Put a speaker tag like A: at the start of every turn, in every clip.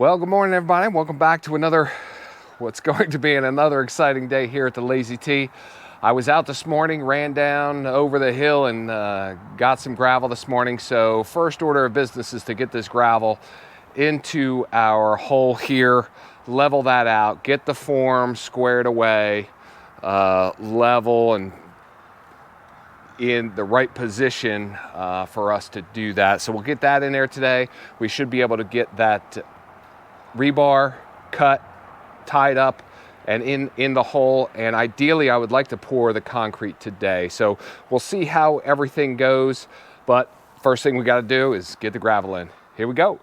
A: Well, good morning, everybody. Welcome back to what's going to be another exciting day here at the Lazy T. I was out this morning, ran down over the hill and got some gravel this morning. So first order of business is to get this gravel into our hole here, level that out, get the form squared away, level and in the right position for us to do that. So we'll get that in there today. We should be able to get that rebar cut, tied up, and in the hole. And ideally, I would like to pour the concrete today. So we'll see how everything goes. But first thing we got to do is get the gravel in. Here we go.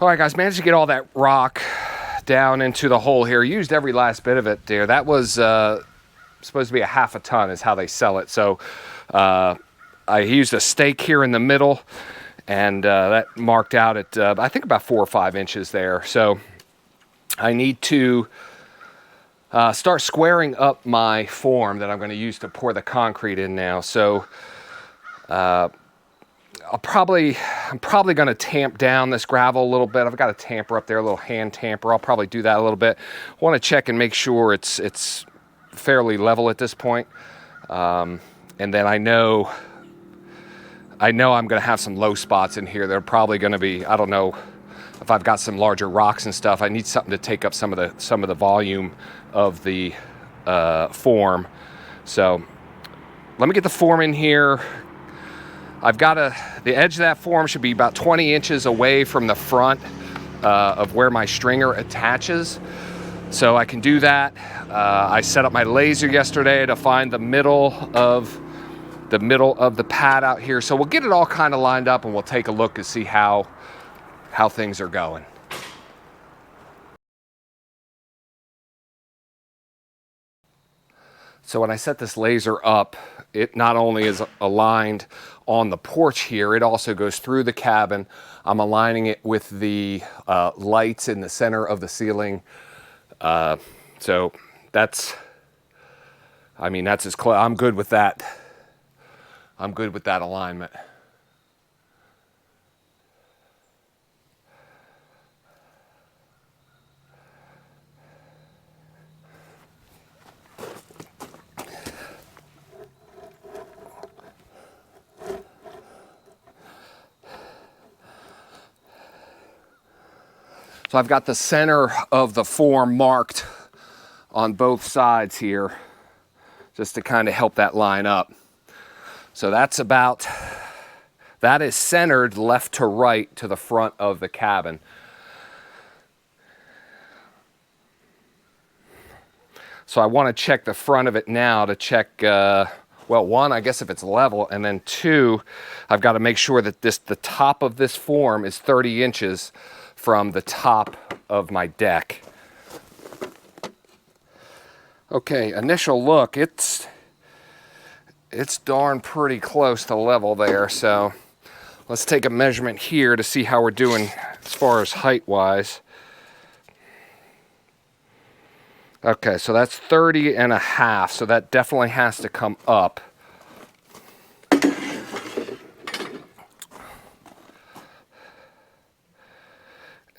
A: All right, guys, managed to get all that rock down into the hole here. Used every last bit of it there. That was supposed to be a half a ton is how they sell it. So I used a stake here in the middle, and that marked out at, I think, about 4 or 5 inches there. So I need to start squaring up my form that I'm going to use to pour the concrete in now. So I'm probably going to tamp down this gravel a little bit. I've got a tamper up there, a little hand tamper. I'll probably do that a little bit. I want to check and make sure it's fairly level at this point. And then I know I'm going to have some low spots in here. They're probably going to be, I don't know if I've got some larger rocks and stuff. I need something to take up some of the volume of the form. So let me get the form in here. I've got the edge of that form should be about 20 inches away from the front of where my stringer attaches. So I can do that. I set up my laser yesterday to find the middle of the pad out here. So we'll get it all kind of lined up and we'll take a look and see how things are going. So when I set this laser up, it not only is aligned on the porch here, it also goes through the cabin. I'm aligning it with the lights in the center of the ceiling. So that's as close. I'm good with that. I'm good with that alignment. So I've got the center of the form marked on both sides here, just to kind of help that line up. So that is centered left to right to the front of the cabin. So I want to check the front of it now to check, well, one, I guess if it's level, and then two, I've got to make sure that the top of this form is 30 inches from the top of my deck. Okay, initial look, it's darn pretty close to level there. So let's take a measurement here to see how we're doing as far as height wise. Okay, so that's 30 and a half, so that definitely has to come up.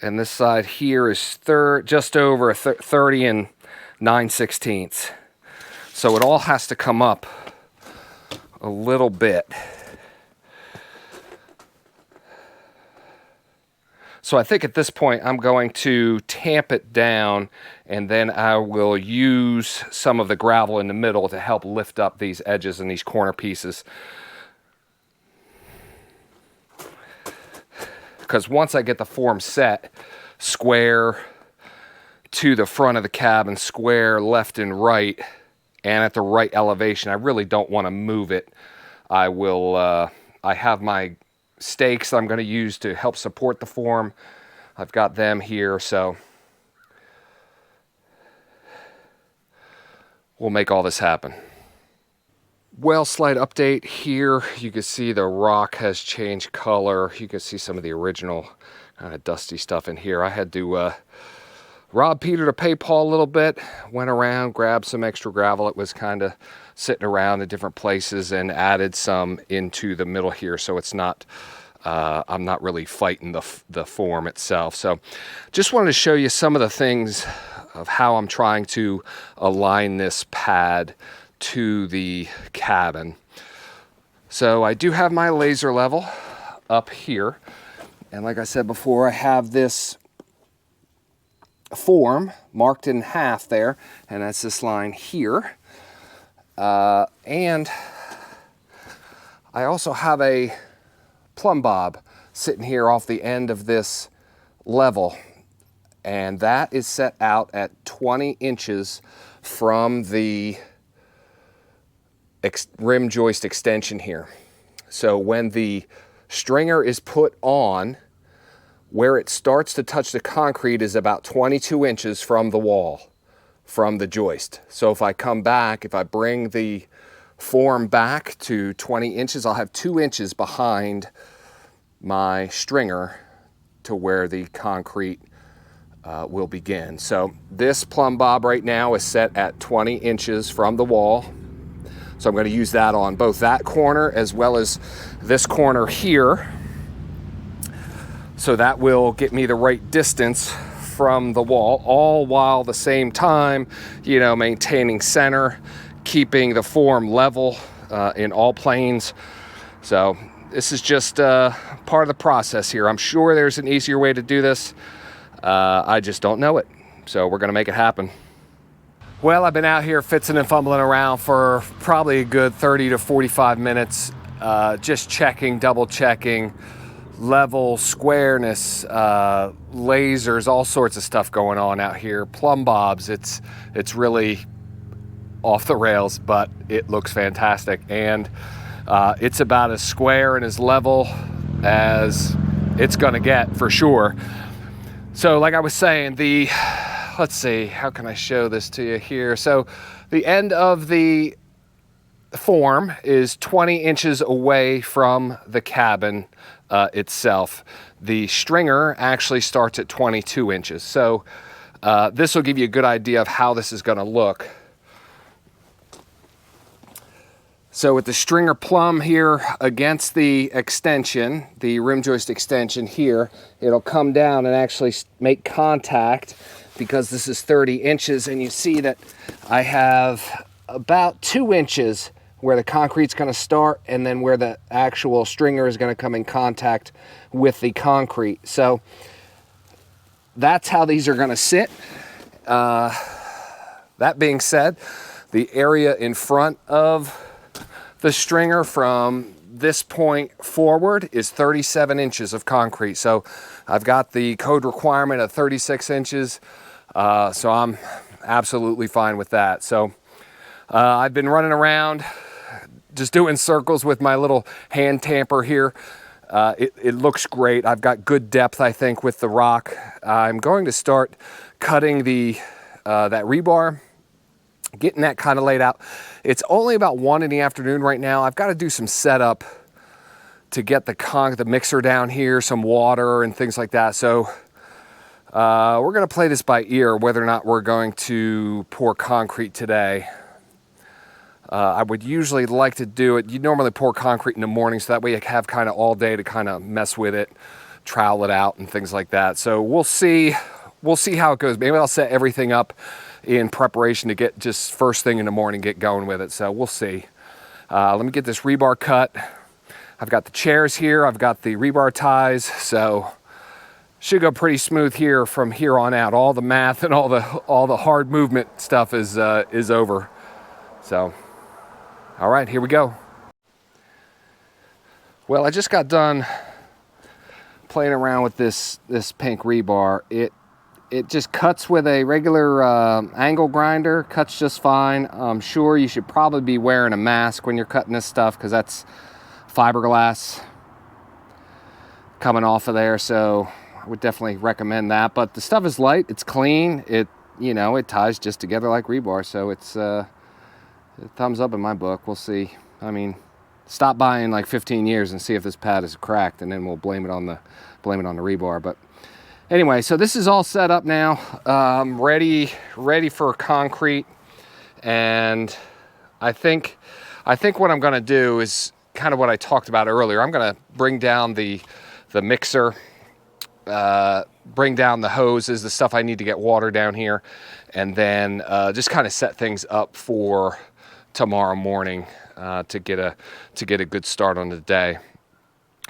A: And this side here is just over 30 and 9/16. So it all has to come up a little bit. So I think at this point I'm going to tamp it down, and then I will use some of the gravel in the middle to help lift up these edges and these corner pieces. Because once I get the form set, square to the front of the cabin, square left and right, and at the right elevation, I really don't want to move it. I have my stakes that I'm going to use to help support the form. I've got them here, so we'll make all this happen. Well, slight update here. You can see the rock has changed color. You can see some of the original kind of dusty stuff in here. I had to rob Peter to pay Paul a little bit. Went around, grabbed some extra gravel. It was kind of sitting around in different places, and added some into the middle here, so it's not I'm not really fighting the form itself. So just wanted to show you some of the things of how I'm trying to align this pad to the cabin. So I do have my laser level up here, and like I said before, I have this form marked in half there, and that's this line here. And I also have a plumb bob sitting here off the end of this level, and that is set out at 20 inches from the rim joist extension here. So when the stringer is put on, where it starts to touch the concrete is about 22 inches from the wall, from the joist. So if I come back, if I bring the form back to 20 inches, I'll have 2 inches behind my stringer to where the concrete will begin. So this plumb bob right now is set at 20 inches from the wall. So I'm going to use that on both that corner as well as this corner here. So that will get me the right distance from the wall, all while at the same time, you know, maintaining center, keeping the form level in all planes. So this is just part of the process here. I'm sure there's an easier way to do this. I just don't know it. So we're going to make it happen. Well, I've been out here fitzing and fumbling around for probably a good 30 to 45 minutes, just checking, double checking, level, squareness, lasers, all sorts of stuff going on out here. Plumb bobs, it's really off the rails, but it looks fantastic. And it's about as square and as level as it's gonna get for sure. So like I was saying, let's see, how can I show this to you here? So the end of the form is 20 inches away from the cabin itself. The stringer actually starts at 22 inches. So this will give you a good idea of how this is going to look. So with the stringer plumb here against the extension, the rim joist extension here, it'll come down and actually make contact, because this is 30 inches, and you see that I have about 2 inches where the concrete's going to start, and then where the actual stringer is going to come in contact with the concrete. So that's how these are going to sit. That being said, the area in front of the stringer from this point forward is 37 inches of concrete. So I've got the code requirement of 36 inches. So I'm absolutely fine with that. So I've been running around just doing circles with my little hand tamper here. It looks great. I've got good depth, I think, with the rock. I'm going to start cutting that rebar, getting that kind of laid out. It's only about 1 in the afternoon right now. I've got to do some setup to get the mixer down here, some water and things like that. So we're going to play this by ear, whether or not we're going to pour concrete today. I would usually like to do it. You normally pour concrete in the morning, so that way you have kind of all day to kind of mess with it, trowel it out and things like that. So we'll see how it goes. Maybe I'll set everything up in preparation to get just first thing in the morning, get going with it. So we'll see. Let me get this rebar cut. I've got the chairs here. I've got the rebar ties. So should go pretty smooth here from here on out. All the math and all the hard movement stuff is over. So, all right, here we go. Well, I just got done playing around with this pink rebar. It just cuts with a regular angle grinder, cuts just fine. I'm sure you should probably be wearing a mask when you're cutting this stuff, because that's fiberglass coming off of there. So I would definitely recommend that. But the stuff is light, it's clean, it ties just together like rebar. So it's a thumbs up in my book. We'll see. I mean, stop by in like 15 years and see if this pad is cracked, and then we'll blame it on the rebar. But anyway, so this is all set up now, ready for concrete. And I think what I'm going to do is kind of what I talked about earlier. I'm going to bring down the mixer, bring down the hoses, the stuff I need to get water down here, and then just kind of set things up for tomorrow morning to get a good start on the day.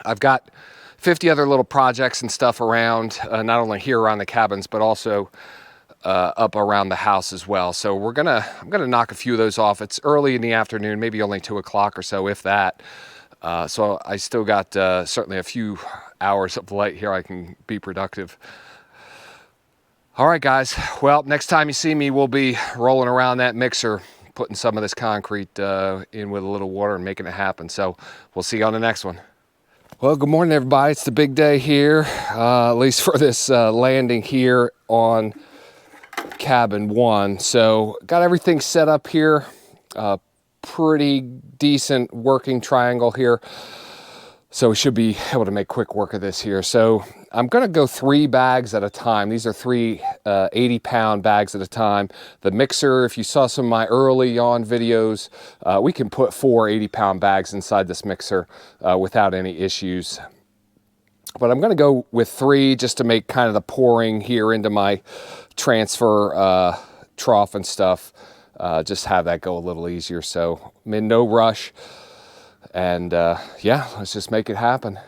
A: I've got 50 other little projects and stuff around, not only here around the cabins, but also up around the house as well. So I'm gonna knock a few of those off. It's early in the afternoon, maybe only 2 o'clock or so, if that. So I still got certainly a few hours of light here. I can be productive. All right, guys. Well, next time you see me, we'll be rolling around that mixer, putting some of this concrete in with a little water and making it happen. So we'll see you on the next one. Well, good morning, everybody. It's the big day here, at least for this landing here on cabin 1. So got everything set up here. Pretty decent working triangle here. So we should be able to make quick work of this here. So I'm going to go 3 bags at a time. These are 3 80-pound bags at a time. The mixer, if you saw some of my early on videos, we can put 4 80-pound bags inside this mixer without any issues. But I'm going to go with 3 just to make kind of the pouring here into my transfer trough and stuff. Just have that go a little easier. So I'm in no rush. And yeah, let's just make it happen.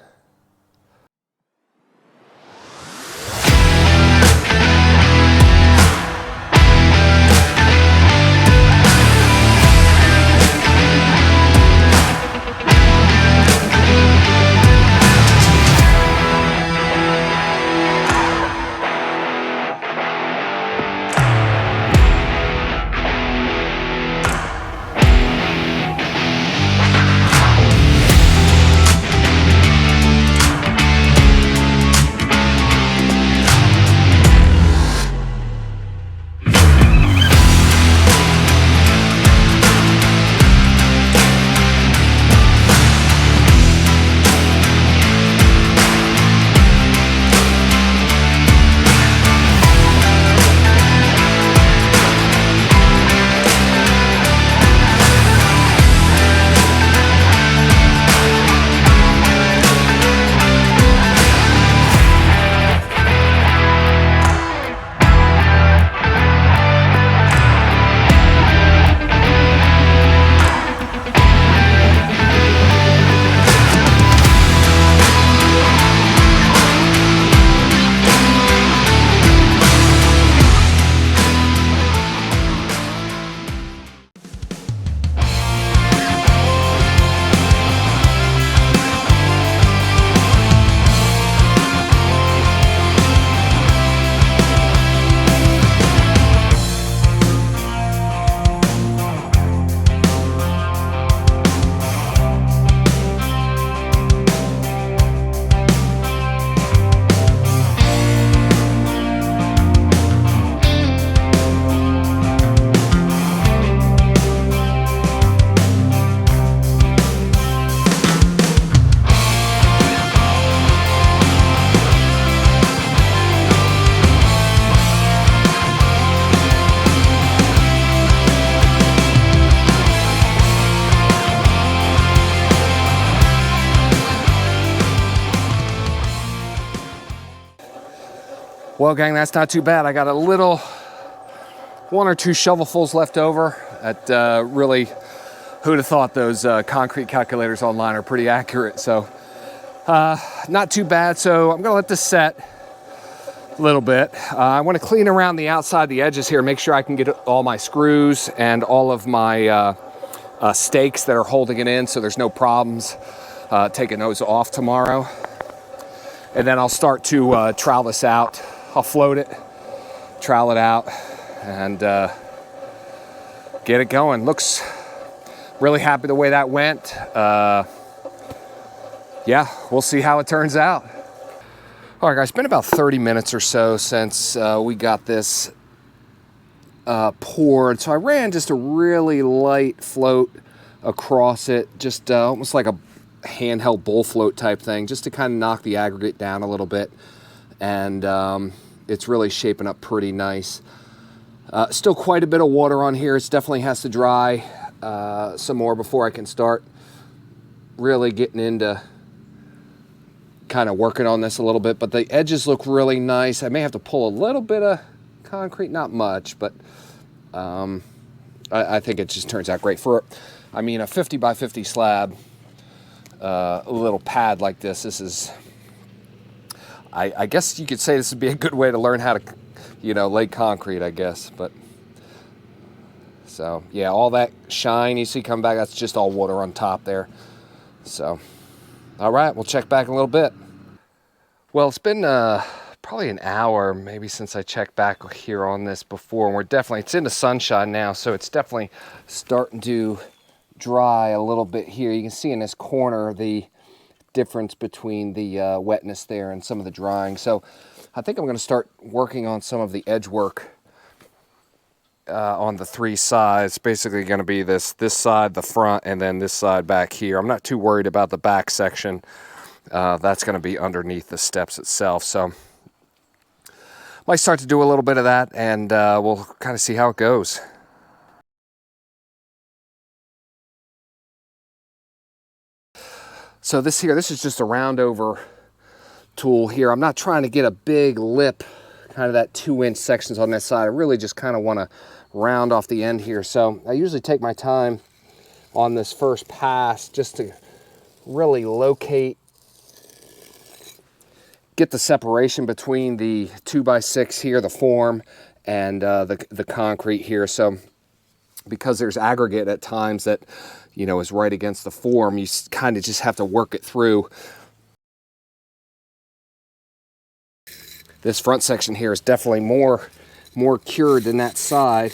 A: Well, gang, that's not too bad. I got a little 1 or 2 shovelfuls left over. That really, who'd have thought those concrete calculators online are pretty accurate. So not too bad. So I'm gonna let this set a little bit. I want to clean around the outside, the edges here, make sure I can get all my screws and all of my stakes that are holding it in, so there's no problems taking those off tomorrow. And then I'll start to trowel this out. I'll float it, trowel it out, and get it going. Looks really happy the way that went. Yeah, we'll see how it turns out. All right, guys, it's been about 30 minutes or so since we got this poured. So I ran just a really light float across it, just almost like a handheld bowl float type thing, just to kind of knock the aggregate down a little bit. And it's really shaping up pretty nice. Still quite a bit of water on here. It definitely has to dry some more before I can start really getting into kind of working on this a little bit. But the edges look really nice. I may have to pull a little bit of concrete, not much, but I think it just turns out great for, I mean, a 50 by 50 slab, a little pad like this. This is, I guess you could say this would be a good way to learn how to, you know, lay concrete, I guess. But so yeah, all that shine you see coming back, that's just all water on top there. So all right, we'll check back in a little bit. Well, it's been probably an hour maybe since I checked back here on this before, and we're definitely, it's in the sunshine now, so it's definitely starting to dry a little bit here. You can see in this corner the difference between the wetness there and some of the drying. So I think I'm going to start working on some of the edge work on the three sides. Basically going to be this side, the front, and then this side back here. I'm not too worried about the back section. That's going to be underneath the steps itself. So might start to do a little bit of that, and we'll kind of see how it goes. So this is just a round over tool here. I'm not trying to get a big lip, kind of that 2-inch sections on this side. I really just kind of want to round off the end here. So I usually take my time on this first pass just to really locate, get the separation between the 2x6 here, the form, and the concrete here. So because there's aggregate at times that, you know, is right against the form, you kind of just have to work it through. This front section here is definitely more cured than that side.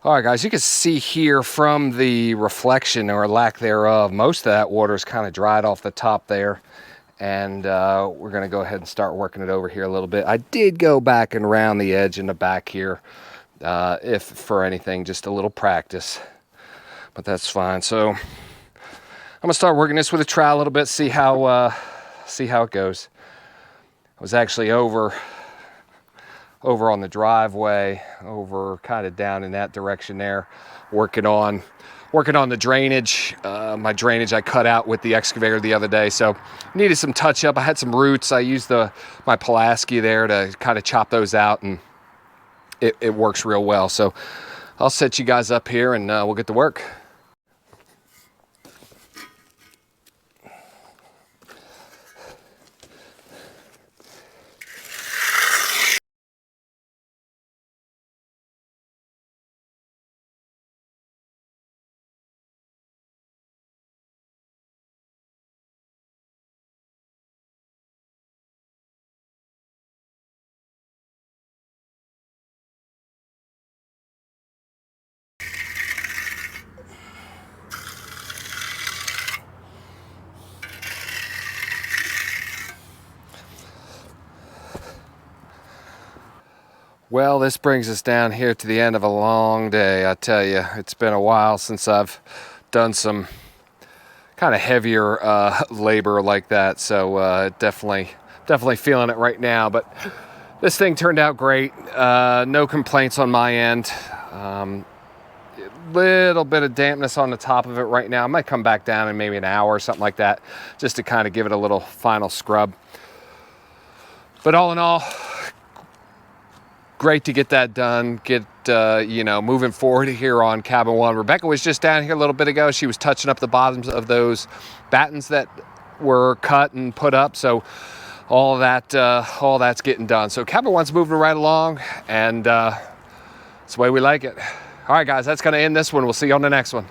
A: All right, guys, you can see here from the reflection or lack thereof, most of that water is kind of dried off the top there. And we're going to go ahead and start working it over here a little bit. I did go back and round the edge in the back here, if for anything, just a little practice. But that's fine. So I'm going to start working this with a trowel a little bit, see how it goes. I was actually over on the driveway, over kind of down in that direction there, working on the drainage. My drainage I cut out with the excavator the other day, so needed some touch up. I had some roots. I used my Pulaski there to kind of chop those out, and it works real well. So I'll set you guys up here and we'll get to work. Well, this brings us down here to the end of a long day. I tell you, it's been a while since I've done some kind of heavier labor like that. So definitely feeling it right now. But this thing turned out great. No complaints on my end. Little bit of dampness on the top of it right now. I might come back down in maybe an hour or something like that, just to kind of give it a little final scrub. But all in all, great to get that done, get moving forward here on cabin 1. Rebecca was just down here a little bit ago. She was touching up the bottoms of those battens that were cut and put up. So all that's getting done. So cabin 1's moving right along, and it's the way we like it. All right, guys, that's going to end this one. We'll see you on the next one.